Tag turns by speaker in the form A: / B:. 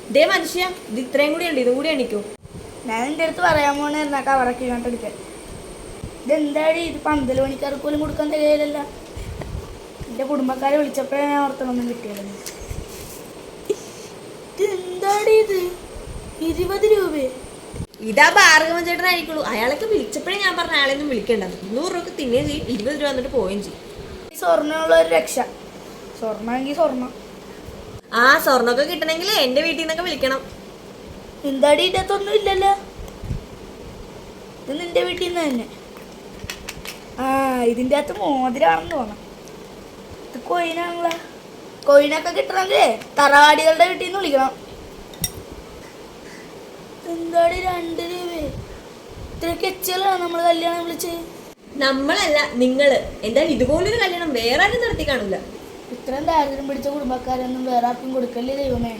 A: ഇതേ മനുഷ്യ ഇത് ഇത്രയും കൂടി ഉണ്ട്, ഇതും കൂടി എണിക്കോ?
B: ഞാൻ എൻ്റെ അടുത്ത് പറയാൻ പോണേരുന്ന കവറൊക്കെ കണ്ടെടുക്കാൻ. ഇതെന്താടി ഇത് 12 മണിക്കാർക്ക് പോലും കൊടുക്കാൻ തികയില്ലല്ല. എൻ്റെ കുടുംബക്കാരെ വിളിച്ചപ്പോഴേ ഞാൻ ഓർത്തൊന്നും കിട്ടിയല്ലോ. ഇതെന്താടി ഇത് 20 രൂപയെ?
A: ഇതാ ഭാർഗവൻ ചേട്ടനായിരിക്കുള്ളൂ. അയാളൊക്കെ വിളിച്ചപ്പോഴേ ഞാൻ പറഞ്ഞ ആളെയൊന്നും വിളിക്കണ്ട. 200 രൂപക്ക് തിന്നുകയും ചെയ്യും, 20 രൂപ എന്നിട്ട് പോവുകയും ചെയ്യും.
B: ഈ സ്വർണ്ണമുള്ള ഒരു രക്ഷ. സ്വർണ്ണമെങ്കിൽ സ്വർണ്ണം.
A: ആ സ്വർണ്ണമൊക്കെ കിട്ടണമെങ്കിൽ എൻ്റെ വീട്ടിൽ നിന്നൊക്കെ വിളിക്കണം.
B: എന്താടി ഇതിനകത്തൊന്നും ഇല്ലല്ലോ. ഇത് നിന്റെ വീട്ടിൽ നിന്ന് തന്നെ. ആ ഇതിൻ്റെ അകത്ത് മോതിരാണെന്ന് തോന്നാം. ഇത് കൊയിനാണല്ലോ. കൊയിനൊക്കെ കിട്ടണമെങ്കിൽ തറവാടികളുടെ വീട്ടിൽ നിന്ന് വിളിക്കണം. എന്താടി 2 രൂപ? ഇത്ര കെച്ചലാണ് നമ്മൾ കല്യാണം വിളിച്ച്.
A: നമ്മളല്ല നിങ്ങള്. എന്തായാലും ഇതുപോലൊരു കല്യാണം വേറെ ആരും നടത്തി കാണൂല.
B: ഇത്രയും ദാരിദ്ര്യം പിടിച്ച കുടുംബക്കാരൊന്നും വേറെ ആർക്കും കൊടുക്കല്ലേ ദൈവമേ.